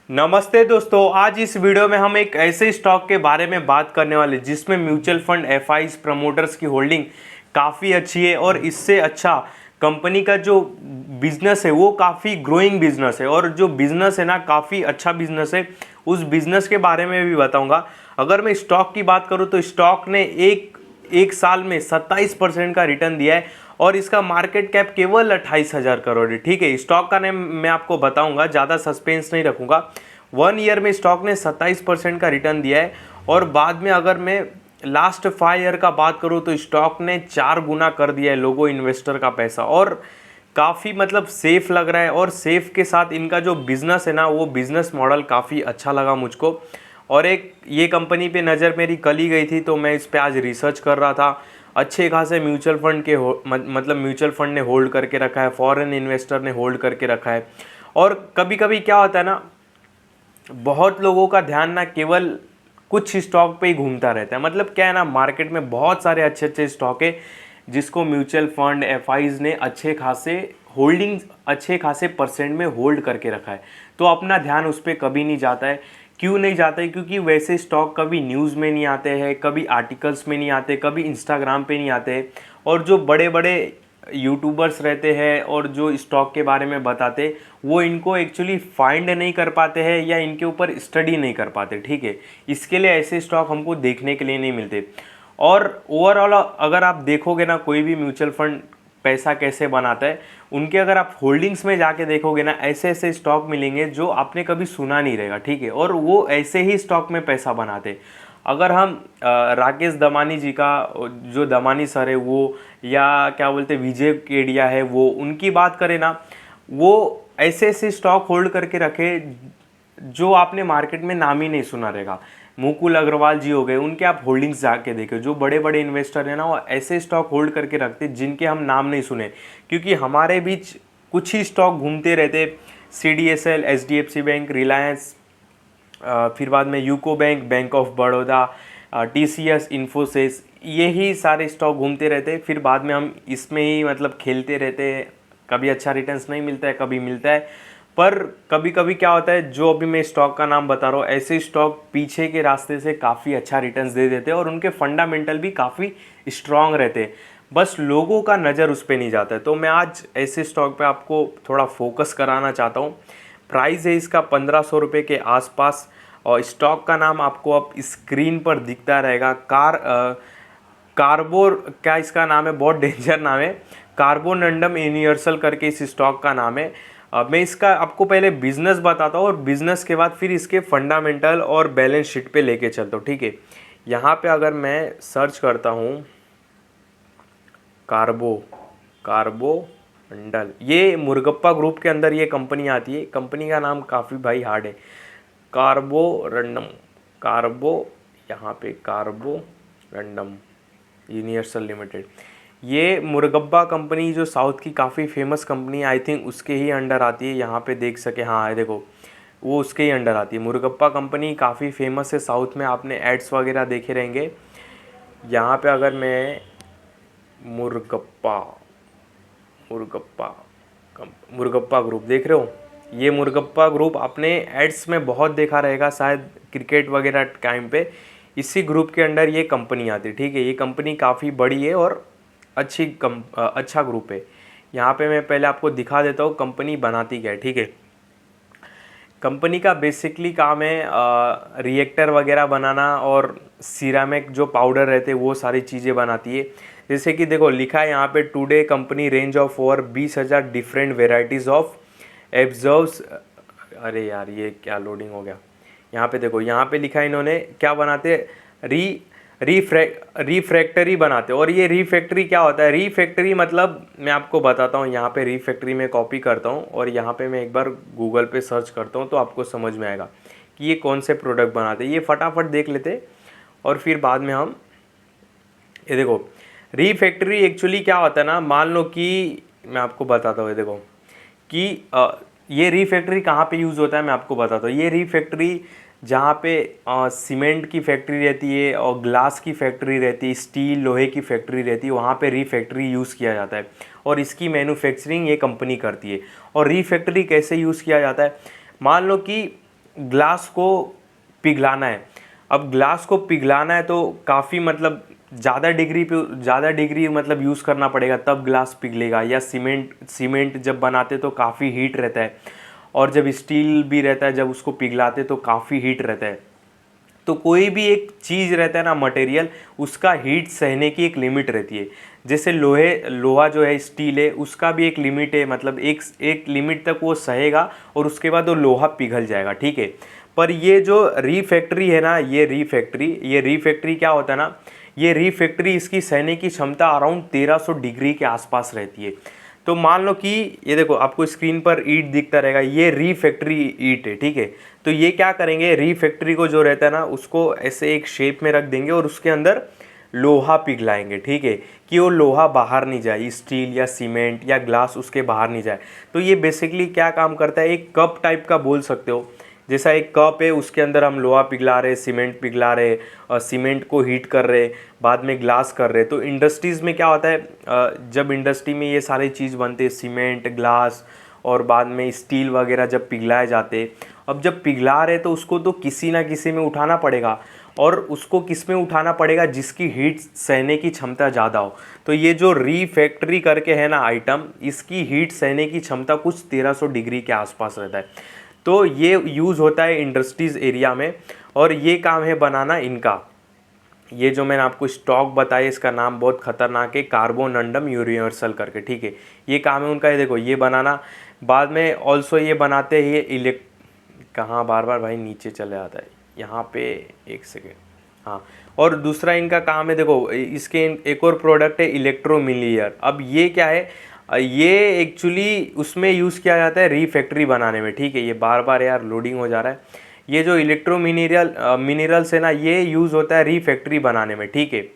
नमस्ते दोस्तों, आज इस वीडियो में हम एक ऐसे स्टॉक के बारे में बात करने वाले जिसमें म्यूचुअल फंड एफआईज प्रमोटर्स की होल्डिंग काफ़ी अच्छी है और इससे अच्छा कंपनी का जो बिजनेस है वो काफ़ी ग्रोइंग बिजनेस है और जो बिजनेस है ना काफ़ी अच्छा बिजनेस है। उस बिजनेस के बारे में भी बताऊंगा। अगर मैं स्टॉक की बात करूं तो स्टॉक ने एक साल में 27% का रिटर्न दिया है और इसका मार्केट कैप केवल 28,000 करोड़ है। ठीक है, स्टॉक का नेम मैं आपको बताऊंगा, ज़्यादा सस्पेंस नहीं रखूंगा। 1 ईयर में स्टॉक ने 27% का रिटर्न दिया है और बाद में अगर मैं लास्ट 5 ईयर का बात करूं तो स्टॉक ने 4 गुना कर दिया है लोगों इन्वेस्टर का पैसा और काफ़ी मतलब सेफ लग रहा है। और सेफ के साथ इनका जो बिज़नेस है ना वो बिज़नेस मॉडल काफ़ी अच्छा लगा मुझको। और एक ये कंपनी पे नज़र मेरी कल ही गई थी तो मैं इस पे आज रिसर्च कर रहा था। अच्छे खासे म्यूचुअल फंड के मतलब म्यूचुअल फंड ने होल्ड करके रखा है, फॉरेन इन्वेस्टर ने होल्ड करके रखा है। और कभी कभी क्या होता है ना, बहुत लोगों का ध्यान ना केवल कुछ स्टॉक पे ही घूमता रहता है। मतलब क्या है ना, मार्केट में बहुत सारे अच्छे अच्छे स्टॉक है जिसको म्यूचुअल फंड एफआईज ने अच्छे खासे होल्डिंग्स अच्छे खासे परसेंट में होल्ड करके रखा है। तो अपना ध्यान उस पर कभी नहीं जाता है। क्यों नहीं जाता है? क्योंकि वैसे स्टॉक कभी न्यूज़ में नहीं आते हैं, कभी आर्टिकल्स में नहीं आते, कभी इंस्टाग्राम पे नहीं आते हैं। और जो बड़े बड़े यूट्यूबर्स रहते हैं और जो स्टॉक के बारे में बताते, वो इनको एक्चुअली फाइंड नहीं कर पाते हैं या इनके ऊपर स्टडी नहीं कर पाते। ठीक है, इसके लिए ऐसे स्टॉक हमको देखने के लिए नहीं मिलते। और ओवरऑल अगर आप देखोगे ना, कोई भी म्यूचुअल फंड पैसा कैसे बनाता है, उनके अगर आप होल्डिंग्स में जाके देखोगे ना, ऐसे ऐसे स्टॉक मिलेंगे जो आपने कभी सुना नहीं रहेगा। ठीक है, और वो ऐसे ही स्टॉक में पैसा बनाते। अगर हम राकेश दमानी जी का, जो दमानी सर है वो, या क्या बोलते विजय केडिया है वो, उनकी बात करें ना, वो ऐसे ऐसे स्टॉक होल्ड करके रखे जो आपने मार्केट में नाम ही नहीं सुना रहेगा। मुकुल अग्रवाल जी हो गए, उनके आप होल्डिंग्स जाके देखो। जो बड़े बड़े इन्वेस्टर हैं ना वो ऐसे स्टॉक होल्ड करके रखते जिनके हम नाम नहीं सुने, क्योंकि हमारे बीच कुछ ही स्टॉक घूमते रहते। CDSL, HDFC बैंक, रिलायंस, फिर बाद में UCO bank, bank of Baroda, TCS, Infosys, यही सारे स्टॉक घूमते रहते। फिर बाद में हम इसमें ही मतलब खेलते रहते हैं। कभी अच्छा रिटर्न्स नहीं मिलता है, कभी मिलता है। पर कभी कभी क्या होता है, जो अभी मैं स्टॉक का नाम बता रहा हूँ, ऐसे स्टॉक पीछे के रास्ते से काफ़ी अच्छा रिटर्न्स दे देते हैं और उनके फंडामेंटल भी काफ़ी स्ट्रांग रहते हैं। बस लोगों का नज़र उस पर नहीं जाता है। तो मैं आज ऐसे स्टॉक पे आपको थोड़ा फोकस कराना चाहता हूँ। प्राइस है इसका 1500 रुपये के आसपास और स्टॉक का नाम आपको अब स्क्रीन पर दिखता रहेगा। कार्बो, क्या इसका नाम है, बहुत डेंजर नाम है, कार्बोनंडम यूनिवर्सल करके इस स्टॉक का नाम है। मैं इसका आपको पहले बिजनेस बताता हूँ और बिजनेस के बाद फिर इसके फंडामेंटल और बैलेंस शीट पे लेके चलता हूँ। ठीक है, यहाँ पे अगर मैं सर्च करता हूँ कार्बोनंडल, ये मुर्गप्पा ग्रुप के अंदर ये कंपनी आती है। कंपनी का नाम काफ़ी भाई हार्ड है, कार्बोरंडम, कार्बो, यहाँ पे कार्बोरंडम यूनिवर्सल लिमिटेड। ये मुर्गब्बा कंपनी जो साउथ की काफ़ी फेमस कंपनी, आई थिंक उसके ही अंडर आती है। यहाँ पे देख सके, हाँ है देखो, वो उसके ही अंडर आती है। मुर्गप्पा कंपनी काफ़ी फेमस है साउथ में, आपने एड्स वगैरह देखे रहेंगे। यहाँ पे अगर मैं मुर्गप्पा मुर्गप्पा मुर्गप्पा ग्रुप देख रहे हो, ये मुर्गप्पा ग्रुप आपने एड्स में बहुत देखा रहेगा शायद, क्रिकेट वगैरह टाइम पे। इसी ग्रुप के अंडर ये कंपनी आती है। ठीक है, ये कंपनी काफ़ी बड़ी है और अच्छा ग्रुप है। यहाँ पे मैं पहले आपको दिखा देता हूँ कंपनी बनाती क्या है। ठीक है, कंपनी का बेसिकली काम है रिएक्टर वगैरह बनाना और सिरामिक जो पाउडर रहते हैं वो सारी चीज़ें बनाती है। जैसे कि देखो लिखा है यहाँ पे, today company range of over 20,000 different varieties of absorbs. अरे यार ये क्या लोडिंग हो गया। यहाँ पे देखो, यहाँ पे लिखा है इन्होंने क्या बनाते, रिफ्रैक्टरी बनाते। और ये रिफैक्टरी क्या होता है? रिफैक्टरी मतलब मैं आपको बताता हूँ। यहाँ पे रिफैक्टरी में कॉपी करता हूँ और यहाँ पे मैं एक बार गूगल पे सर्च करता हूँ तो आपको समझ में आएगा कि ये कौन से प्रोडक्ट बनाते हैं। ये फटाफट देख लेते और फिर बाद में हम, ये देखो रिफैक्टरी एक्चुअली क्या होता है ना, मान लो कि मैं आपको बताता हूँ, ये देखो कि ये रिफैक्टरी कहाँ पे यूज़ होता है, मैं आपको बताता हूँ। ये रिफैक्टरी जहाँ पे सीमेंट की फैक्ट्री रहती है और ग्लास की फैक्ट्री रहती है, स्टील लोहे की फैक्ट्री रहती है, वहाँ पे रिफैक्टरी यूज़ किया जाता है और इसकी मैन्युफैक्चरिंग ये कंपनी करती है। और रिफैक्टरी कैसे यूज़ किया जाता है, मान लो कि ग्लास को पिघलाना है। अब ग्लास को पिघलाना है तो काफ़ी मतलब ज़्यादा डिग्री मतलब यूज़ करना पड़ेगा, तब ग्लास पिघलेगा। या सीमेंट जब बनाते तो काफ़ी हीट रहता है, और जब स्टील भी रहता है जब उसको पिघलाते तो काफ़ी हीट रहता है। तो कोई भी एक चीज़ रहता है ना, मटेरियल, उसका हीट सहने की एक लिमिट रहती है। जैसे लोहा जो है, स्टील है, उसका भी एक लिमिट है, मतलब एक लिमिट तक वो सहेगा और उसके बाद वो लोहा पिघल जाएगा, ठीक है। पर ये जो रीफैक्ट्री है ना, ये रीफैक्ट्री क्या होता है ना, ये रीफैक्ट्री इसकी सहने की क्षमता अराउंड 1300 डिग्री के आसपास रहती है। तो मान लो कि ये देखो, आपको स्क्रीन पर ईंट दिखता रहेगा, ये रीफैक्ट्री ईंट है, ठीक है। तो ये क्या करेंगे, रीफैक्ट्री को जो रहता है ना, उसको ऐसे एक शेप में रख देंगे और उसके अंदर लोहा पिघलाएंगे, ठीक है, कि वो लोहा बाहर नहीं जाए, स्टील या सीमेंट या ग्लास उसके बाहर नहीं जाए। तो ये बेसिकली क्या काम करता है, एक कप टाइप का बोल सकते हो। जैसा एक कप है, उसके अंदर हम लोहा पिघला रहे, सीमेंट पिघला रहे, और सीमेंट को हीट कर रहे, बाद में ग्लास कर रहे। तो इंडस्ट्रीज़ में क्या होता है, जब इंडस्ट्री में ये सारी चीज़ बनते हैं, सीमेंट, ग्लास और बाद में स्टील वगैरह जब पिघलाए जाते, अब जब पिघला रहे तो उसको तो किसी ना किसी में उठाना पड़ेगा, और उसको किस में उठाना पड़ेगा, जिसकी हीट सहने की क्षमता ज़्यादा हो। तो ये जो रीफैक्ट्री करके है ना आइटम, इसकी हीट सहने की क्षमता कुछ 1300 डिग्री के आसपास रहता है। तो ये यूज़ होता है इंडस्ट्रीज़ एरिया में, और ये काम है बनाना इनका। ये जो मैंने आपको स्टॉक बताया, इसका नाम बहुत खतरनाक है, कार्बोनंडम यूनिवर्सल करके, ठीक है। ये काम है उनका, ये देखो ये बनाना। बाद में ऑल्सो ये बनाते हैं ये कहाँ बार बार भाई नीचे चले आता है, यहाँ पे एक सेकेंड, हाँ। और दूसरा इनका काम है, देखो इसके एक और प्रोडक्ट है इलेक्ट्रोमिलियर। अब ये क्या है, ये एक्चुअली उसमें यूज़ किया जाता है रीफैक्ट्री बनाने में, ठीक है। ये बार बार यार लोडिंग हो जा रहा है। ये जो मिनरल्स है ना, ये यूज़ होता है रीफैक्ट्री बनाने में, ठीक है।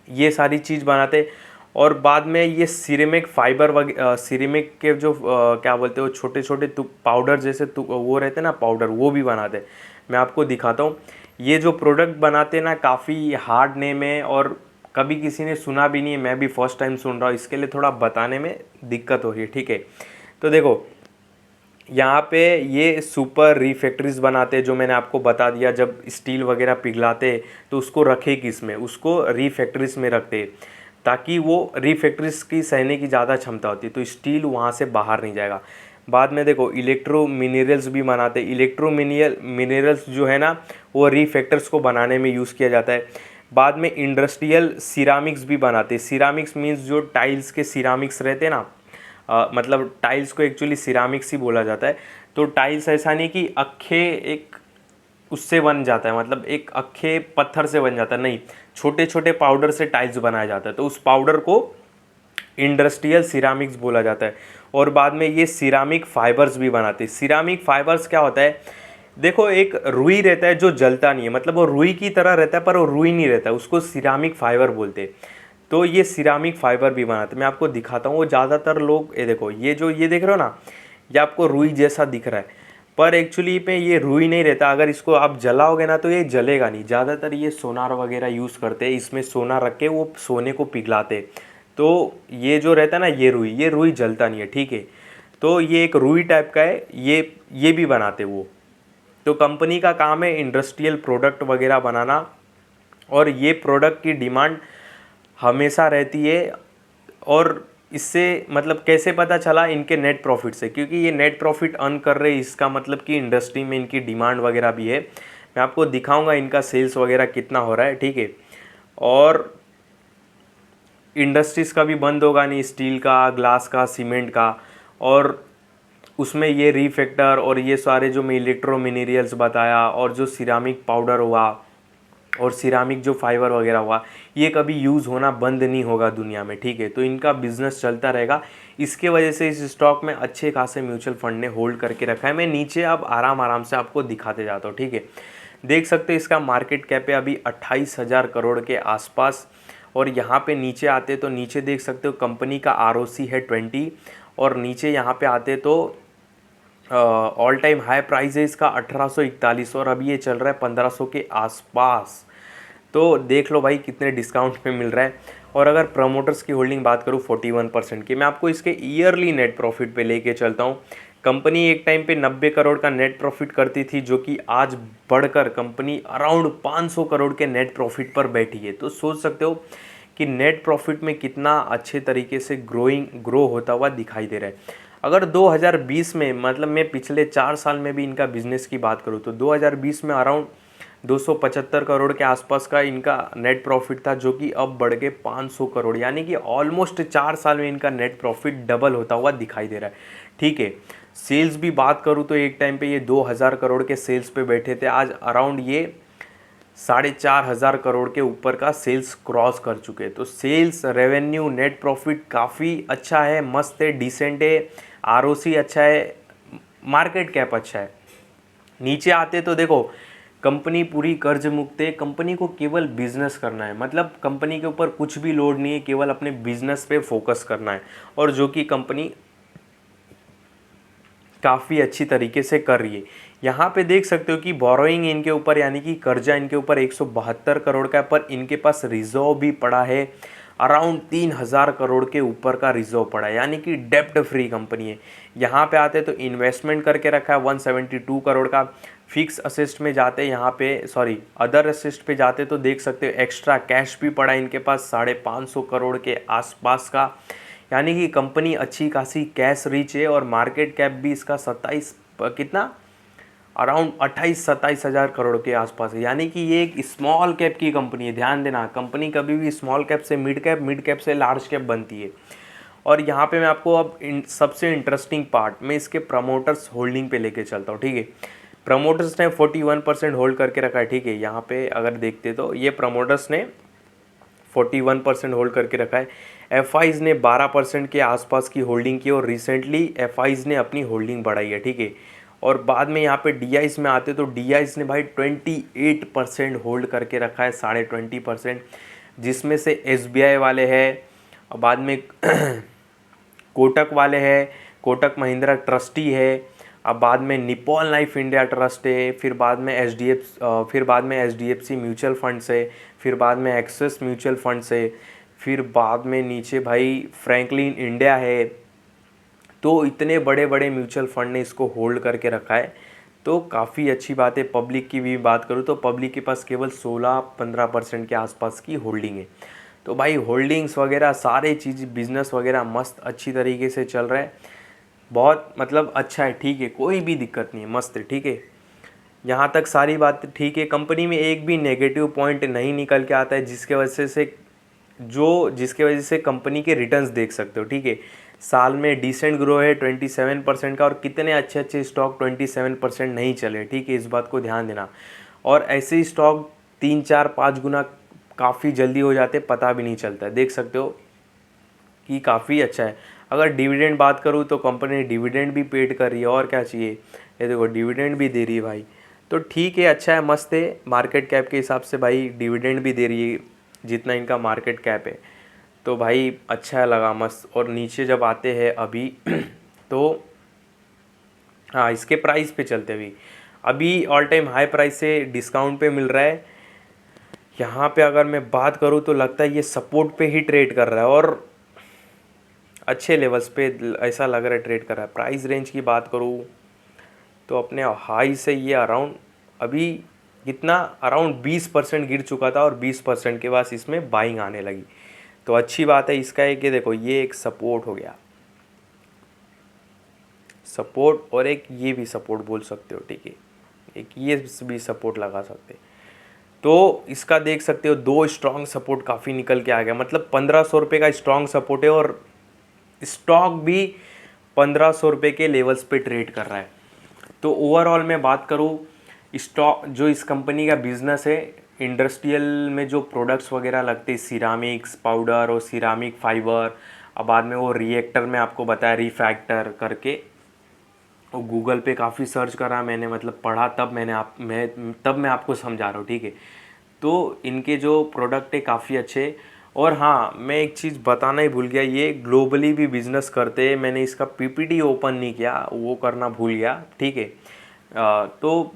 ये सारी चीज़ बनाते, और बाद में ये सिरेमिक फाइबर सिरेमिक के जो क्या बोलते हो, छोटे छोटे पाउडर जैसे वो रहते हैं ना, पाउडर, वो भी बनाते हैं। मैं आपको दिखाता हूँ। ये जो प्रोडक्ट बनाते हैं ना, काफ़ी हार्ड नेम है और कभी किसी ने सुना भी नहीं है, मैं भी फर्स्ट टाइम सुन रहा हूँ, इसके लिए थोड़ा बताने में दिक्कत हो रही है, ठीक है। तो देखो यहाँ पे ये सुपर रिफैक्ट्रीज बनाते, जो मैंने आपको बता दिया, जब स्टील वगैरह पिघलाते तो उसको रखे किस में, उसको रिफैक्ट्रीज में रखते, ताकि वो रिफैक्ट्रीज की सहने की ज़्यादा क्षमता होती है, तो स्टील वहाँ से बाहर नहीं जाएगा। बाद में देखो इलेक्ट्रो मिनरल्स भी बनाते। इलेक्ट्रो मिनरल्स जो है ना, वो रिफैक्टर्स को बनाने में यूज़ किया जाता है। बाद में इंडस्ट्रियल सिरामिक्स भी बनाते। सिरामिक्स मीन्स जो टाइल्स के सिरामिक्स रहते हैं ना, मतलब टाइल्स को एक्चुअली सिरामिक्स ही बोला जाता है। तो टाइल्स ऐसा नहीं कि अक्खे एक उससे बन जाता है, मतलब एक अक्खे पत्थर से बन जाता है, नहीं, छोटे छोटे पाउडर से टाइल्स बनाया जाता है, तो उस पाउडर को इंडस्ट्रियल सिरामिक्स बोला जाता है। और बाद में ये सिरामिक फाइबर्स भी बनाते हैं। सिरामिक फाइबर्स क्या होता है, देखो एक रुई रहता है जो जलता नहीं है, मतलब वो रुई की तरह रहता है पर वो रुई नहीं रहता है, उसको सिरामिक फाइबर बोलते हैं। तो ये सिरामिक फाइबर भी बनाते हैं। मैं आपको दिखाता हूँ, वो ज़्यादातर लोग, ये देखो ये देख रहे हो ना, ये आपको रुई जैसा दिख रहा है, पर एक्चुअली पे ये रुई नहीं रहता। अगर इसको आप जलाओगे ना तो ये जलेगा नहीं। ज़्यादातर ये सोनार वगैरह यूज़ करते हैं, इसमें सोना रख के वो सोने को पिघलाते। तो ये जो रहता है ना, ये रुई जलता नहीं है, ठीक है। तो ये एक रुई टाइप का है, ये भी बनाते वो। तो कंपनी का काम है इंडस्ट्रियल प्रोडक्ट वगैरह बनाना, और ये प्रोडक्ट की डिमांड हमेशा रहती है। और इससे मतलब कैसे पता चला, इनके नेट प्रॉफिट से, क्योंकि ये नेट प्रॉफिट अर्न कर रहे हैं, इसका मतलब कि इंडस्ट्री में इनकी डिमांड वगैरह भी है। मैं आपको दिखाऊंगा इनका सेल्स वगैरह कितना हो रहा है, ठीक है। और इंडस्ट्रीज़ का भी बंद होगा नहीं, स्टील का, ग्लास का, सीमेंट का, और उसमें ये रिफैक्टर और ये सारे जो मैं इलेक्ट्रो मिनरल्स बताया, और जो सिरामिक पाउडर हुआ और सिरामिक जो फाइबर वगैरह हुआ, ये कभी यूज़ होना बंद नहीं होगा दुनिया में, ठीक है। तो इनका बिजनेस चलता रहेगा। इसके वजह से इस स्टॉक में अच्छे खासे म्यूचुअल फंड ने होल्ड करके रखा है। मैं नीचे अब आराम से आपको दिखाते जाता हूँ, ठीक है। देख सकते हो इसका मार्केट कैप है अभी 28,000 करोड़ के आसपास। और यहाँ पे नीचे आते तो नीचे देख सकते हो कंपनी का ROC है 20, और नीचे यहाँ पे आते तो ऑल टाइम हाई प्राइस है इसका 1841, और अभी ये चल रहा है 1500 के आसपास। तो देख लो भाई कितने डिस्काउंट पे मिल रहा है। और अगर प्रमोटर्स की होल्डिंग बात करूँ 41% की, मैं आपको इसके ईयरली नेट प्रॉफिट पे लेके चलता हूँ। कंपनी एक टाइम पे 90 करोड़ का नेट प्रॉफिट करती थी, जो कि आज बढ़कर कंपनी अराउंड 500 करोड़ के नेट प्रॉफिट पर बैठी है। तो सोच सकते हो कि नेट प्रॉफिट में कितना अच्छे तरीके से ग्रो होता हुआ दिखाई दे रहा है। अगर 2020 में, मतलब मैं पिछले 4 साल में भी इनका बिजनेस की बात करूँ तो 2020 में अराउंड 275 करोड़ के आसपास का इनका नेट प्रॉफिट था, जो कि अब बढ़ के 500 करोड़, यानी कि ऑलमोस्ट 4 साल में इनका नेट प्रॉफिट डबल होता हुआ दिखाई दे रहा है। ठीक है, सेल्स भी बात करूँ तो एक टाइम पे ये 2000 करोड़ के सेल्स पे बैठे थे, आज अराउंड ये 4500 करोड़ के ऊपर का सेल्स क्रॉस कर चुके हैं। तो सेल्स, रेवेन्यू, नेट प्रॉफिट काफ़ी अच्छा है, मस्त है, डिसेंट है, आरओसी अच्छा है, मार्केट कैप अच्छा है। नीचे आते तो देखो कंपनी पूरी कर्ज मुक्त है, कंपनी को केवल बिजनेस करना है, मतलब कंपनी के ऊपर कुछ भी लोड नहीं है, केवल अपने बिजनेस पे फोकस करना है, और जो कि कंपनी काफ़ी अच्छी तरीके से कर रही है। यहाँ पे देख सकते हो कि बोरोइंग इनके ऊपर, यानी कि कर्जा इनके ऊपर 172 करोड़ का, पर इनके पास रिजर्व भी पड़ा है अराउंड 3000 करोड़ के ऊपर का रिजर्व पड़ा है, यानी कि डेप्ट फ्री कंपनी है। यहाँ पे आते तो इन्वेस्टमेंट करके रखा है 172 करोड़ का। फिक्स असेस्ट में जाते यहाँ पे, सॉरी अदर असेस्ट पे जाते तो देख सकते हो एक्स्ट्रा कैश भी पड़ा है इनके पास 550 करोड़ के आसपास का, यानी कि कंपनी अच्छी खासी कैश रिच है। और मार्केट कैप भी इसका 27 कितना, अराउंड 28-27 हज़ार करोड़ के आसपास है, यानी कि ये एक स्मॉल कैप की कंपनी है। ध्यान देना, कंपनी कभी भी स्मॉल कैप से मिड कैप से लार्ज कैप बनती है। और यहाँ पे मैं आपको अब सबसे इंटरेस्टिंग पार्ट में इसके प्रमोटर्स होल्डिंग पे लेके चलता हूँ। ठीक है, प्रमोटर्स ने 41% होल्ड करके रखा है। ठीक है, यहाँ पे अगर देखते तो ये प्रमोटर्स ने 41% होल्ड करके रखा है। एफआईज ने 12% के आसपास की होल्डिंग की, और रिसेंटली एफआईज ने अपनी होल्डिंग बढ़ाई है। ठीक है, और बाद में यहाँ पे डीआईज में आते तो डीआईज ने भाई 28% होल्ड करके रखा है, 20.5%, जिसमें से एसबीआई वाले हैं, और बाद में कोटक वाले हैं, कोटक महिंद्रा ट्रस्टी है, अब बाद में निपॉन लाइफ इंडिया ट्रस्ट है, फिर बाद में एचडीएफसी म्यूचुअल फंड्स है, फिर बाद में एक्सिस म्यूचुअल फंड्स है, फिर बाद में नीचे भाई फ्रैंकलिन इंडिया है। तो इतने बड़े बड़े म्यूचुअल फंड ने इसको होल्ड करके रखा है, तो काफ़ी अच्छी बात है। पब्लिक की भी बात करूँ तो पब्लिक के पास केवल 16-15% के आसपास की होल्डिंग है। तो भाई होल्डिंग्स वगैरह सारे चीज़, बिजनेस वगैरह मस्त अच्छी तरीके से चल रहा है, बहुत मतलब अच्छा है। ठीक है, कोई भी दिक्कत नहीं है, मस्त है। ठीक है, यहाँ तक सारी बात ठीक है। कंपनी में एक भी नेगेटिव पॉइंट नहीं निकल के आता है, जिसके वजह से कंपनी के रिटर्न्स देख सकते हो। ठीक है, साल में डिसेंट ग्रो है 27% का, और कितने अच्छे अच्छे स्टॉक 27% नहीं चले। ठीक है, इस बात को ध्यान देना। और ऐसे ही स्टॉक 3-4-5 गुना काफ़ी जल्दी हो जाते, पता भी नहीं चलता है। देख सकते हो कि काफ़ी अच्छा है। अगर डिविडेंड बात करूँ तो कंपनी डिविडेंड भी पेड कर रही है, और क्या चाहिए, ये देखो डिविडेंड भी दे रही है भाई। तो ठीक है, अच्छा है, मस्त है। मार्केट कैप के हिसाब से भाई डिविडेंड भी दे रही है जितना इनका मार्केट कैप है, तो भाई अच्छा लगा, मस्त। और नीचे जब आते हैं अभी तो हाँ, इसके प्राइस पे चलते अभी ऑल टाइम हाई प्राइस से डिस्काउंट पे मिल रहा है। यहाँ पे अगर मैं बात करूँ तो लगता है ये सपोर्ट पे ही ट्रेड कर रहा है, और अच्छे लेवल्स पे ऐसा लग रहा है ट्रेड कर रहा है। प्राइस रेंज की बात करूँ तो अपने हाई से ये अराउंड अभी कितना, अराउंड 20% गिर चुका था, और 20% के बाद इसमें बाइंग आने लगी। तो अच्छी बात है इसका है कि देखो ये एक सपोर्ट हो गया, सपोर्ट, और एक ये भी सपोर्ट बोल सकते हो। ठीक है, एक ये भी सपोर्ट लगा सकते, तो इसका देख सकते हो 2 स्ट्रॉन्ग सपोर्ट काफ़ी निकल के आ गया। मतलब 1500 रुपये का स्ट्रॉन्ग सपोर्ट है, और स्टॉक भी 1500 रुपये के लेवल्स पे ट्रेड कर रहा है। तो ओवरऑल मैं बात करूँ, स्टॉक जो इस कंपनी का बिजनेस है, इंडस्ट्रियल में जो प्रोडक्ट्स वगैरह लगते हैं, सिरामिक्स पाउडर और सिरामिक फाइबर, अब बाद में वो रिएक्टर में आपको बताया रिफैक्टर करके, और गूगल पे काफ़ी सर्च करा मैंने, मतलब पढ़ा, तब मैं आपको समझा रहा हूँ। ठीक है, तो इनके जो प्रोडक्ट है काफ़ी अच्छे। और हाँ, मैं एक चीज़ बताना ही भूल गया, ये ग्लोबली भी बिजनेस करते हैं। मैंने इसका पीपीटी ओपन नहीं किया, वो करना भूल गया। ठीक है, तो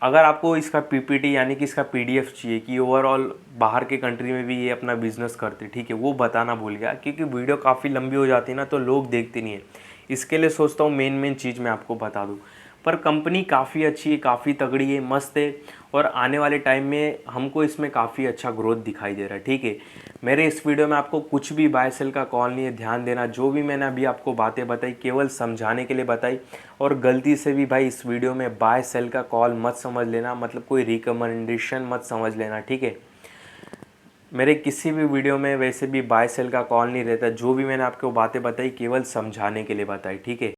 अगर आपको इसका पीपीटी यानी कि इसका पीडीएफ चाहिए कि ओवरऑल बाहर के कंट्री में भी ये अपना बिजनेस करते, ठीक है, वो बताना भूल गया, क्योंकि वीडियो काफ़ी लंबी हो जाती है ना, तो लोग देखते नहीं है। इसके लिए सोचता हूँ मेन चीज़ मैं आपको बता दूँ। पर कंपनी काफ़ी अच्छी है, काफ़ी तगड़ी है, मस्त है और आने वाले टाइम में हमको इसमें काफ़ी अच्छा ग्रोथ दिखाई दे रहा है। ठीक है, मेरे इस वीडियो में आपको कुछ भी बाय सेल का कॉल नहीं है, ध्यान देना। जो भी मैंने अभी आपको बातें बताई केवल समझाने के लिए बताई, और गलती से भी भाई इस वीडियो में बाय सेल का कॉल मत समझ लेना, मतलब कोई रिकमेंडेशन मत समझ लेना। ठीक है, मेरे किसी भी वीडियो में वैसे भी बाय सेल का कॉल नहीं रहता। जो भी मैंने आपको बातें बताई केवल समझाने के लिए बताई। ठीक है।